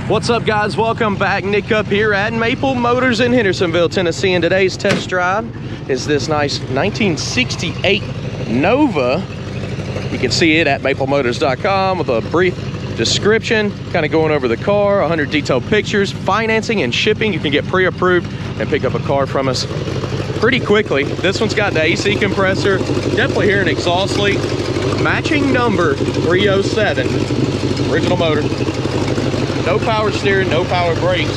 What's up, guys? Welcome back. Nick up here at Maple Motors in Hendersonville, Tennessee, and today's test drive is this nice 1968 Nova. You can see it at maplemotors.com with a brief description, kind of going over the car, 100 detailed pictures, financing and shipping. You can get pre-approved and pick up a car from us pretty quickly. This one's got the AC compressor, definitely hear an exhaust leak. Matching number 307, original motor. No power steering, no power brakes.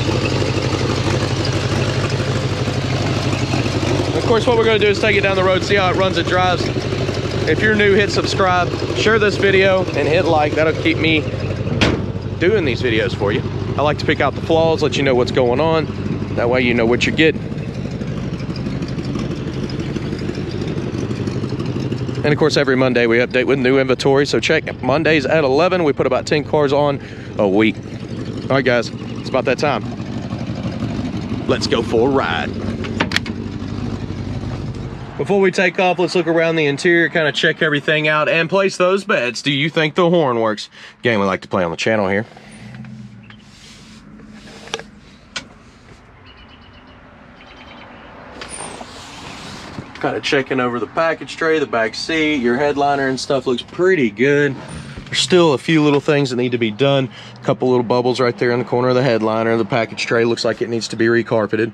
Of course, what we're going to do is take it down the road, see how it runs and drives. If you're new, hit subscribe, share this video, and hit like. That'll keep me doing these videos for you. I like to pick out the flaws, let you know what's going on. That way you know what you're getting. And of course, every Monday we update with new inventory. So check Mondays at 11. We put about 10 cars on a week. All right, guys, it's about that time. Let's go for a ride. Before we take off, let's look around the interior, kind of check everything out, and place those bets. Do you think the horn works? Game we like to play on the channel here. Kind of checking over the package tray, the back seat, your headliner and stuff looks pretty good. There's still a few little things that need to be done. A couple little bubbles right there in the corner of the headliner. The package tray looks like it needs to be recarpeted.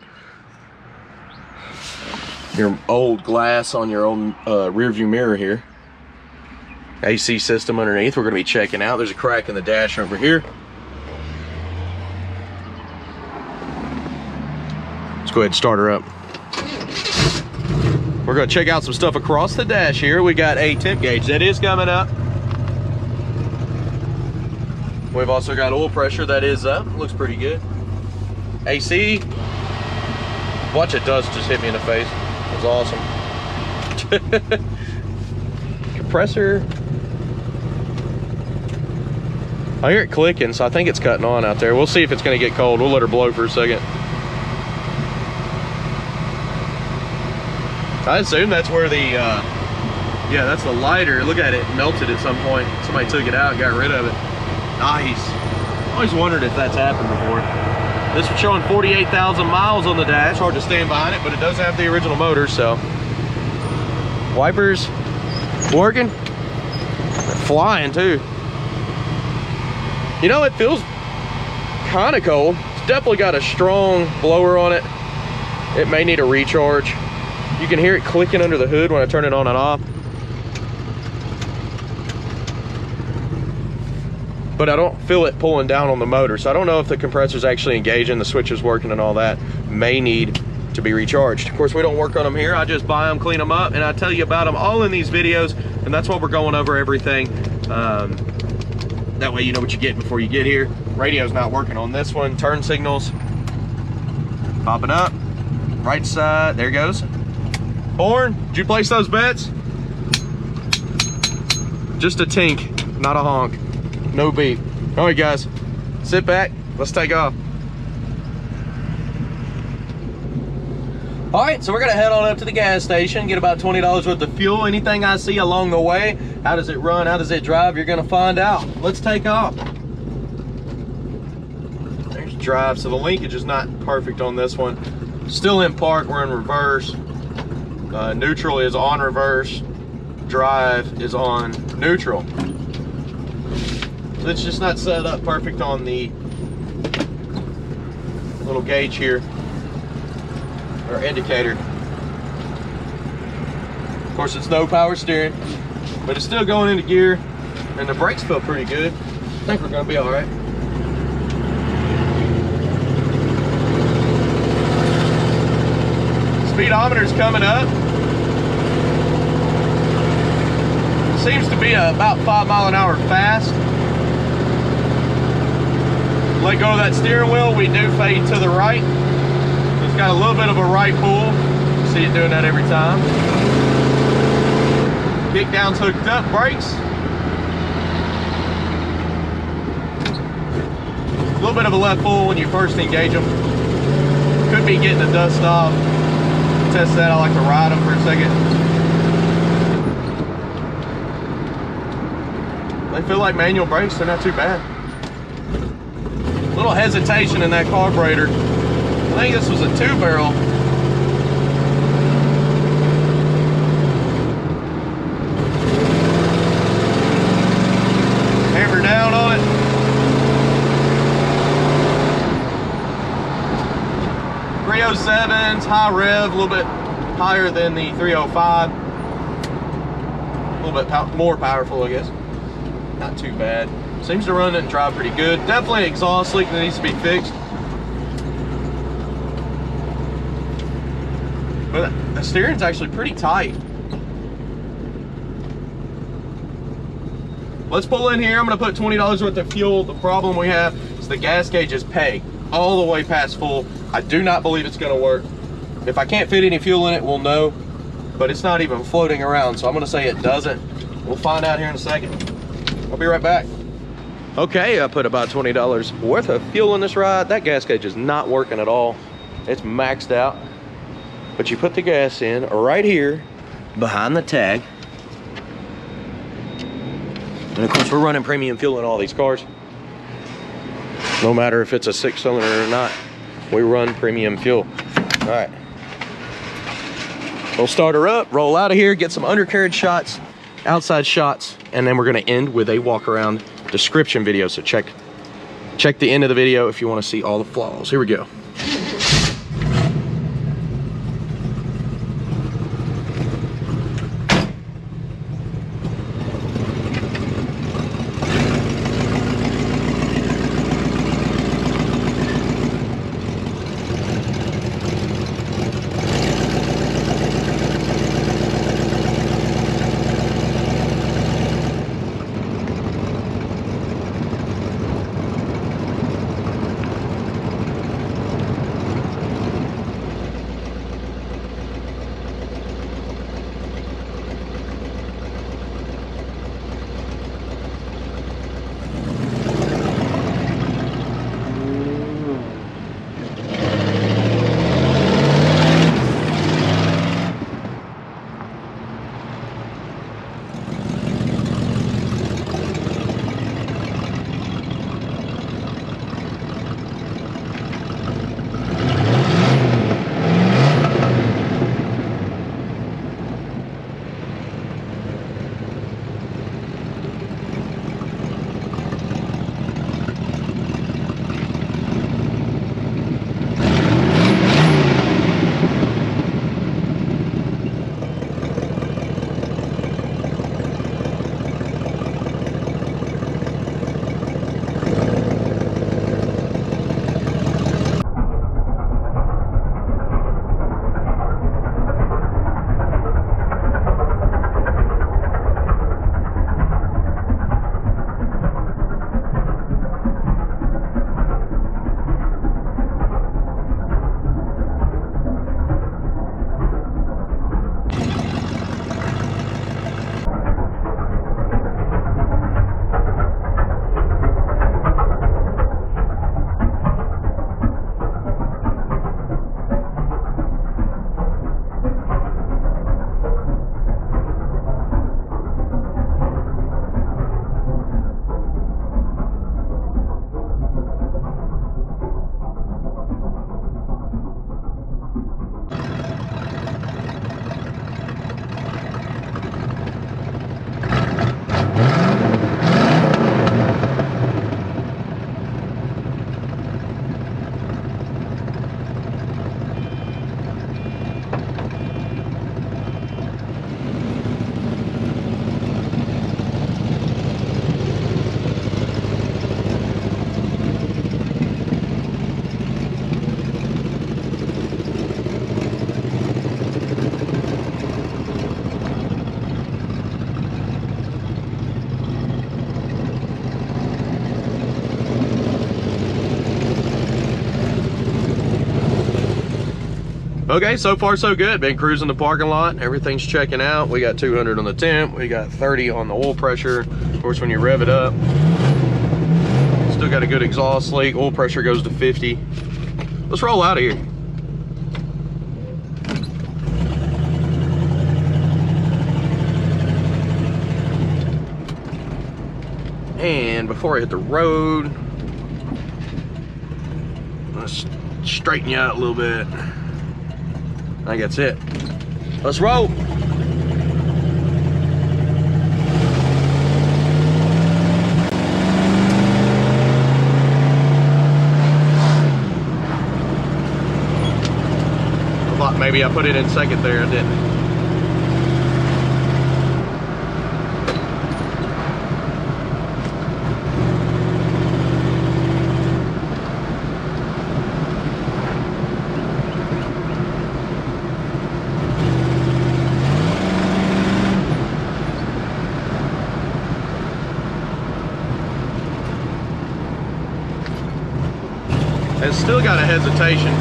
Your old glass on your old rear view mirror here. AC system underneath we're going to be checking out. There's a crack in the dash over here. Let's go ahead and start her up. We're going to check out some stuff across the dash here. We got a temp gauge that is coming up. We've also got oil pressure that is up. Looks pretty good. AC. Watch it, dust just hit me in the face. It was awesome. Compressor. I hear it clicking, so I think it's cutting on out there. We'll see if it's going to get cold. We'll let her blow for a second. I assume that's where the, yeah, that's the lighter. Look at it, melted at some point. Somebody took it out and got rid of it. Nice. Always wondered if that's happened before. This was showing 48,000 miles on the dash. Hard to stand behind it, but it does have the original motor, so. Wipers working. They're flying too. You know, it feels kind of cold. It's definitely got a strong blower on it. It may need a recharge. You can hear it clicking under the hood when I turn it on and off. But I don't feel it pulling down on the motor, so I don't know if the compressor's actually engaging, the switch is working and all that. May need to be recharged. Of course, we don't work on them here. I just buy them, clean them up, and I tell you about them all in these videos, and that's what we're going over everything. That way you know what you get before you get here. Radio's not working on this one. Turn signals popping up. Right side, there goes. Horn, did you place those bets? Just a tink, not a honk. No beep. All right, guys, sit back. Let's take off. All right, so we're gonna head on up to the gas station, get about $20 worth of fuel. Anything I see along the way, how does it run, how does it drive, you're gonna find out. Let's take off. There's drive, so the linkage is not perfect on this one. Still in park, we're in reverse. Neutral is on reverse, drive is on neutral. It's just not set up perfect on the little gauge here, or indicator. Of course, it's no power steering, but it's still going into gear, and the brakes feel pretty good. I think we're gonna be all right. Speedometer's coming up. Seems to be about 5 mile an hour fast. Let go of that steering wheel, we do fade to the right. It's got a little bit of a right pull. See it doing that every time. Kick down's hooked up, brakes. A little bit of a left pull when you first engage them. Could be getting the dust off. Test that, I like to ride them for a second. They feel like manual brakes, they're not too bad. Little hesitation in that carburetor. I think this was a 2-barrel. Hammer down on it. .307's high rev, a little bit higher than the 305. A little bit more powerful, I guess. Not too bad. Seems to run and drive pretty good. Definitely an exhaust leak that needs to be fixed. But the steering's actually pretty tight. Let's pull in here. I'm gonna put $20 worth of fuel. The problem we have is the gas gauge is pegged all the way past full. I do not believe it's gonna work. If I can't fit any fuel in it, we'll know, but it's not even floating around, so I'm gonna say it doesn't. We'll find out here in a second. I'll be right back. Okay, I put about $20 worth of fuel in this ride. That gas gauge is not working at all. It's maxed out. But you put the gas in right here behind the tag. And of course, we're running premium fuel in all these cars. No matter if it's a 6-cylinder or not, we run premium fuel. All right. We'll start her up, roll out of here, get some undercarriage shots, outside shots, and then we're gonna end with a walk around description video. So check the end of the video if you wanna see all the flaws. Here we go. Okay, so far so good. Been cruising the parking lot. Everything's checking out. We got 200 on the temp. We got 30 on the oil pressure. Of course, when you rev it up, still got a good exhaust leak. Oil pressure goes to 50. Let's roll out of here. And before I hit the road, Let's straighten you out a little bit. I think that's it. Let's roll. I thought maybe I put it in second there, I didn't. It's still got a hesitation.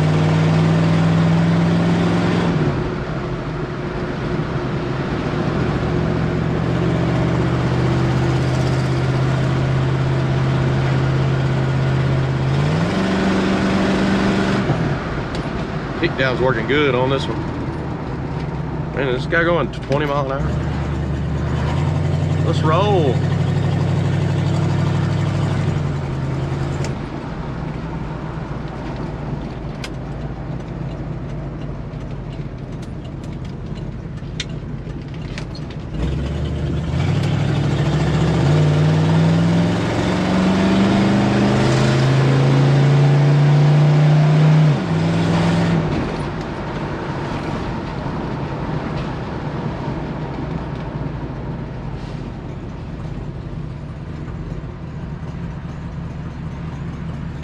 Kick down's working good on this one. Man, this guy going 20 miles an hour. Let's roll.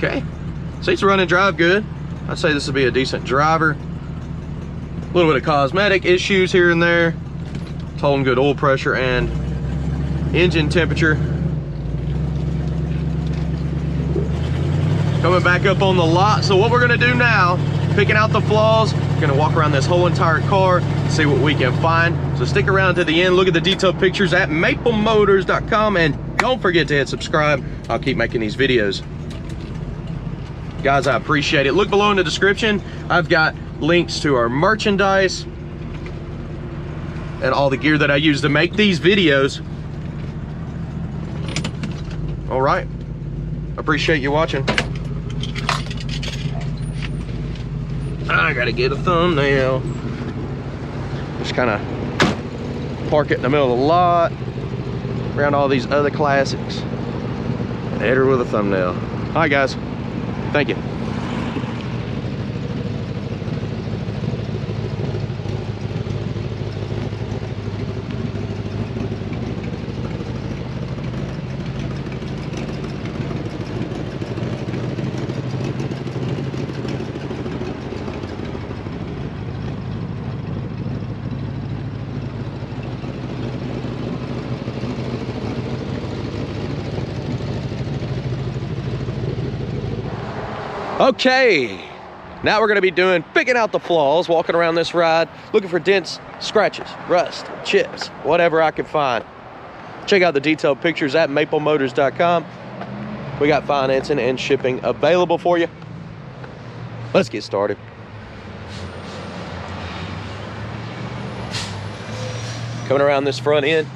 Okay, seats run and drive good. I'd say this would be a decent driver. A little bit of cosmetic issues here and there. It's holding good oil pressure and engine temperature. Coming back up on the lot. So what we're gonna do now, picking out the flaws, we're gonna walk around this whole entire car, see what we can find. So stick around to the end, look at the detailed pictures at maplemotors.com, and don't forget to hit subscribe. I'll keep making these videos. Guys, I appreciate it. Look below in the description. I've got links to our merchandise and all the gear that I use to make these videos. All right, appreciate you watching. I gotta get a thumbnail. Just kind of park it in the middle of the lot around all these other classics and hit her with a thumbnail. All right, guys. Thank you. Okay, now we're gonna be picking out the flaws, walking around this ride, looking for dents, scratches, rust, chips, whatever I can find. Check out the detailed pictures at maplemotors.com. We got financing and shipping available for you. Let's get started. Coming around this front end,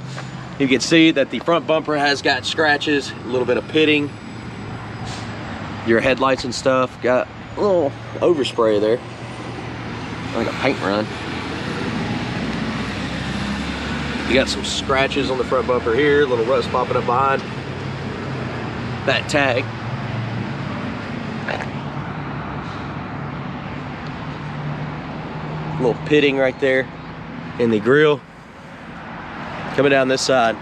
you can see that the front bumper has got scratches, a little bit of pitting. Your headlights and stuff got a little overspray there, like a paint run. You got some scratches on the front bumper here, a little rust popping up behind that tag. A little pitting right there in the grill. Coming down this side.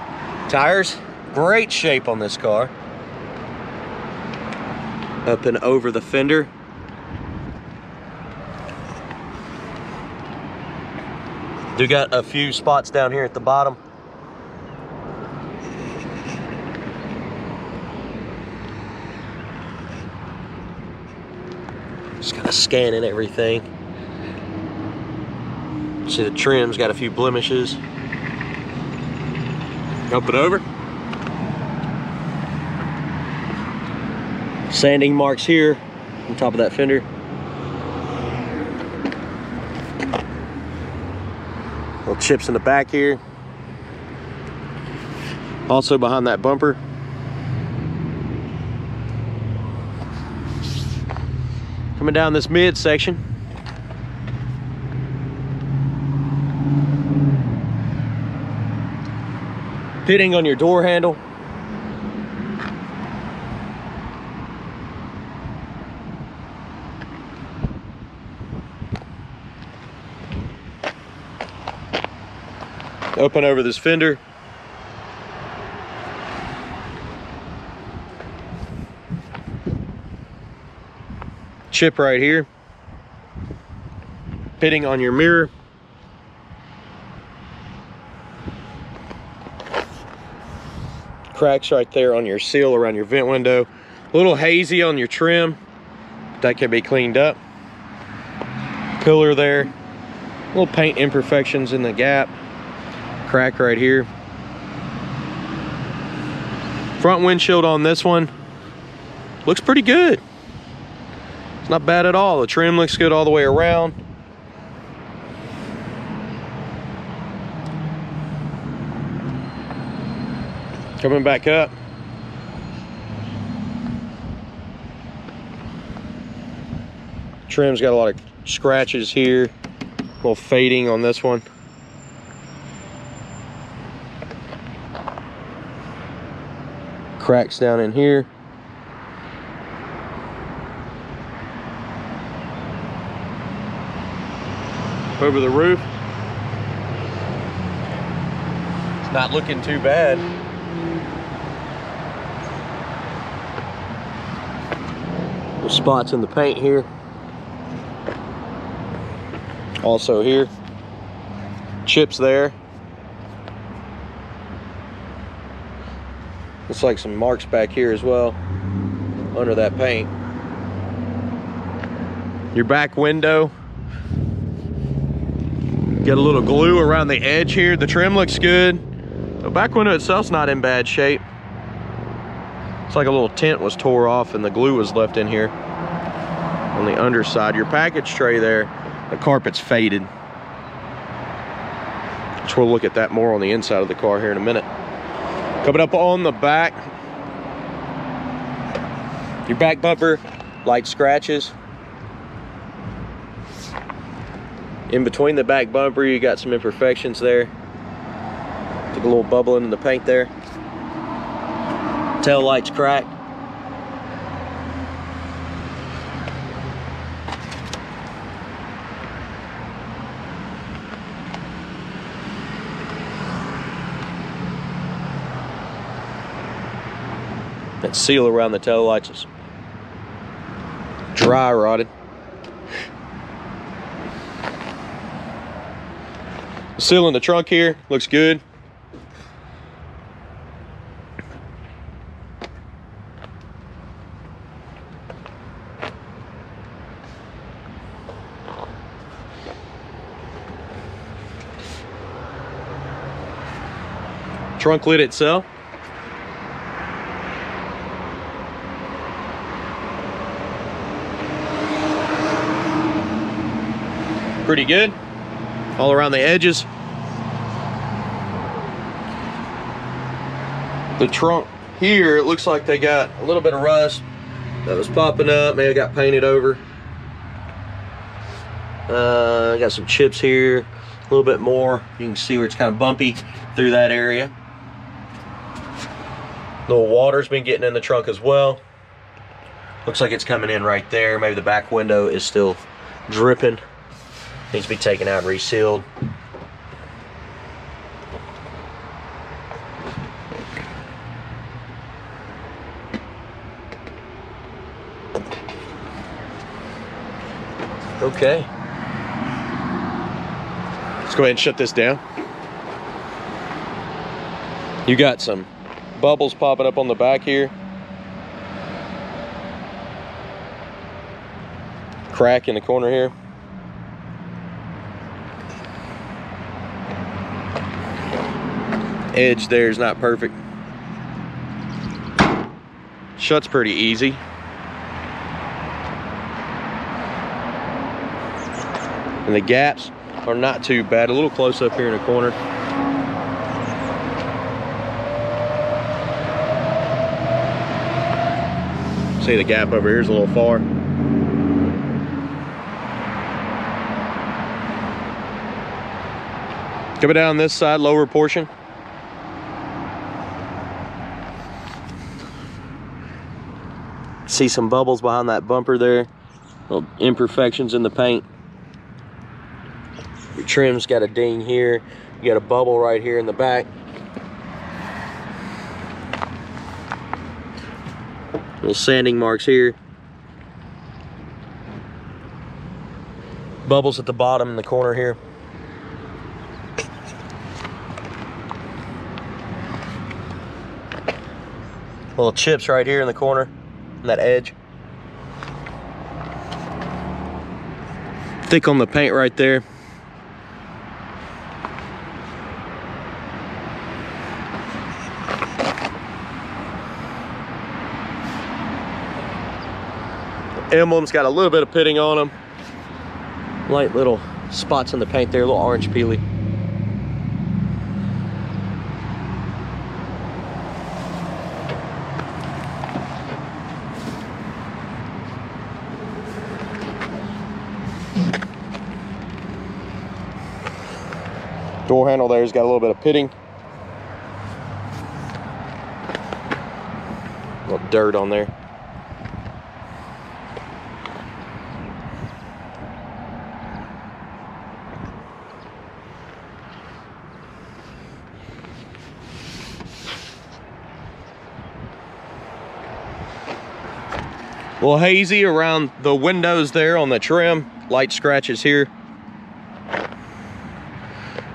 Tires, great shape on this car. Up and over the fender. Do got a few spots down here at the bottom. Just kind of scanning everything. See the trim's got a few blemishes. Up and over. Sanding marks here on top of that fender. Little chips in the back here. Also behind that bumper. Coming down this midsection. Pitting on your door handle. Open over this fender. Chip right here. Pitting on your mirror. Cracks right there on your seal around your vent window. A little hazy on your trim. That can be cleaned up. Pillar there. Little paint imperfections in the gap. Crack right here. Front windshield on this one looks pretty good. It's not bad at all. The trim looks good all the way around. Coming back up. Trim's got a lot of scratches here. A little fading on this one. Cracks down in here. Over the roof. It's not looking too bad. Little spots in the paint here. Also here. Chips there. Looks like some marks back here as well, under that paint. Your back window, get a little glue around the edge here. The trim looks good. The back window itself's not in bad shape. It's like a little tint was tore off and the glue was left in here on the underside. Your package tray there, the carpet's faded. So we'll look at that more on the inside of the car here in a minute. Coming up on the back, your back bumper, light scratches. In between the back bumper, you got some imperfections there. Took a little bubbling in the paint there. Tail light's cracked. That seal around the tail lights is dry rotted. The seal in the trunk here looks good. Trunk lid itself. Pretty good. All around the edges. The trunk here, it looks like they got a little bit of rust that was popping up. Maybe it got painted over. Got some chips here, a little bit more. You can see where it's kind of bumpy through that area. Little water's been getting in the trunk as well. Looks like it's coming in right there. Maybe the back window is still dripping. Needs to be taken out and resealed. Okay. Let's go ahead and shut this down. You got some bubbles popping up on the back here. Crack in the corner here. Edge there is not perfect. Shuts pretty easy. And the gaps are not too bad. A little close up here in the corner. See, the gap over here is a little far. Coming down this side, lower portion. See some bubbles behind that bumper there. Little imperfections in the paint. Your trim's got a ding here. You got a bubble right here in the back. Little sanding marks here. Bubbles at the bottom in the corner here. Little chips right here in the corner, on that edge. Thick on the paint right there. Emblem's got a little bit of pitting on them. Light little spots in the paint there, a little orange peely. Door handle there's got a little bit of pitting. A little dirt on there. A little hazy around the windows there on the trim. Light scratches here.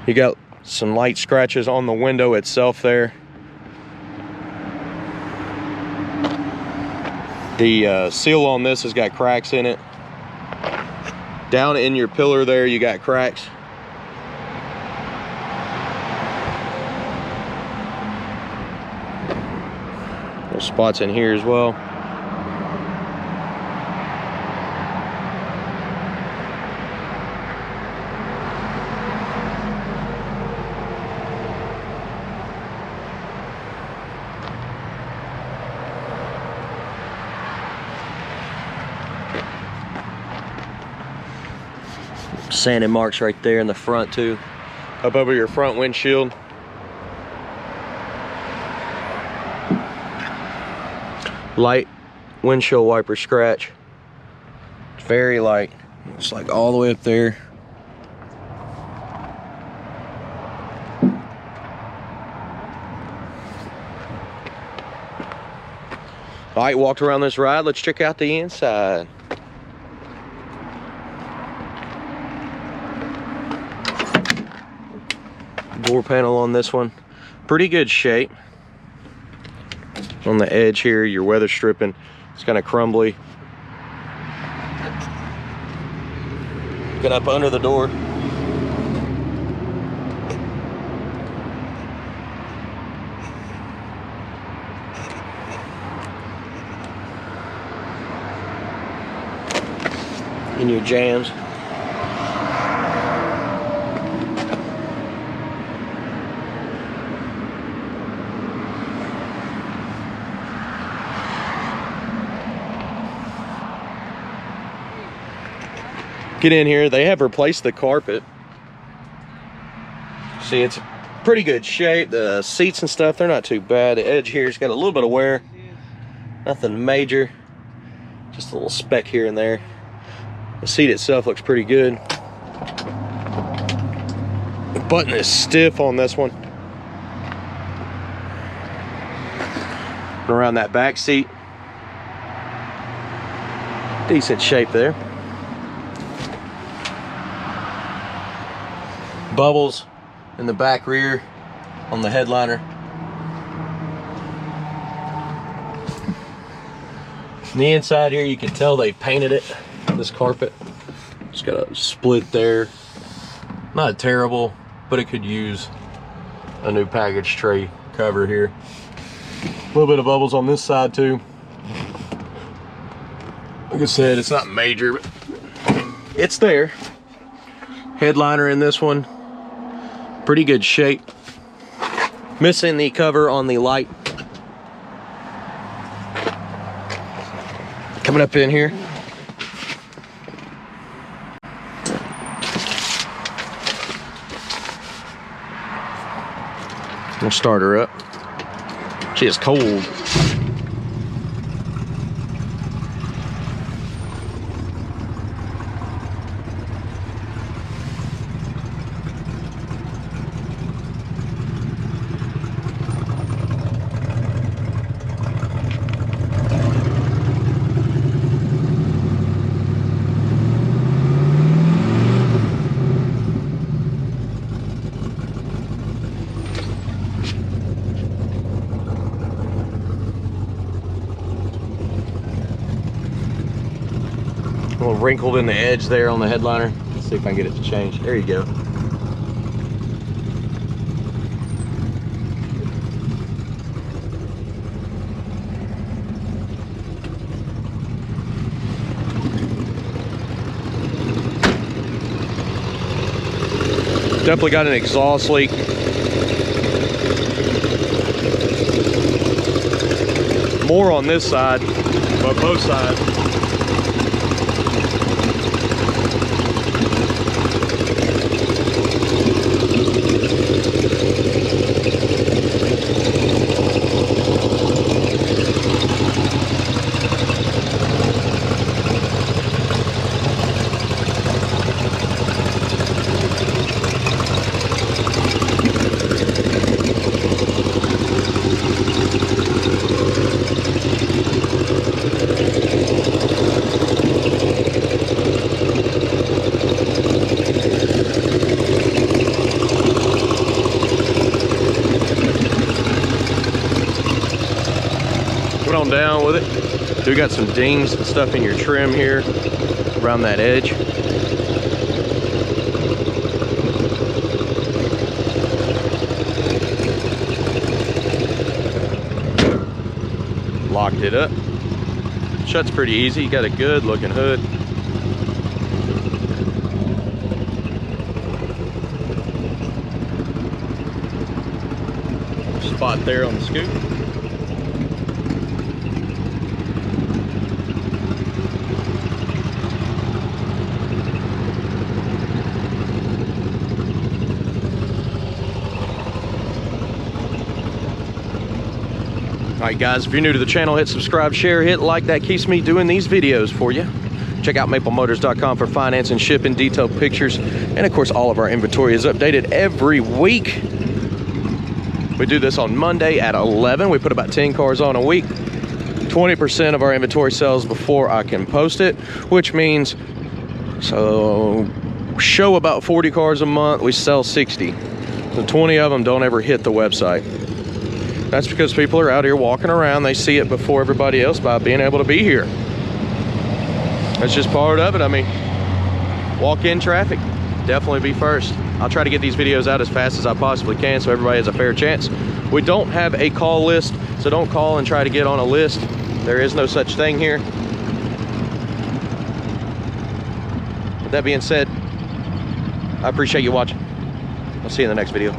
You got some light scratches on the window itself there. The seal on this has got cracks in it. Down in your pillar there, you got cracks. Little spots in here as well. Sanding marks right there in the front too. Up over your front windshield. Light windshield wiper scratch. It's very light. It's like all the way up there. All right, walked around this ride. Let's check out the inside. Door panel on this one, pretty good shape. On the edge here, your weather stripping, it's kind of crumbly. Get up under the door. In your jams. Get in here, they have replaced the carpet. See, it's pretty good shape. The seats and stuff, they're not too bad. The edge here's got a little bit of wear. Nothing major. Just a little speck here and there. The seat itself looks pretty good. The button is stiff on this one. Around that back seat. Decent shape there. Bubbles in the back rear on the headliner. On the inside here, you can tell they painted it, this carpet. It's got a split there. Not terrible, but it could use a new package tray cover here. A little bit of bubbles on this side too. Like I said, it's not major, but it's there. Headliner in this one. Pretty good shape. Missing the cover on the light. Coming up in here. We'll start her up. She is cold. A little wrinkled in the edge there on the headliner. Let's see if I can get it to change. There you go. Definitely got an exhaust leak. More on this side, but both sides. On down with it. Do got some dings and stuff in your trim here around that edge. Locked it up. Shuts pretty easy. You got a good looking hood. Spot there on the scoop. Alright guys, if you're new to the channel, hit subscribe, share, hit like. That keeps me doing these videos for you. Check out maplemotors.com for finance and shipping, detailed pictures, and of course all of our inventory is updated every week. We do this on Monday at 11. We put about 10 cars on a week. 20% of our inventory sells before I can post it, which means, so show about 40 cars a month, we sell 60. So 20 of them don't ever hit the website. That's because people are out here walking around. They see it before everybody else by being able to be here. That's just part of it. I mean, walk-in traffic, definitely be first. I'll try to get these videos out as fast as I possibly can so everybody has a fair chance. We don't have a call list, so don't call and try to get on a list. There is no such thing here. With that being said, I appreciate you watching. I'll see you in the next video.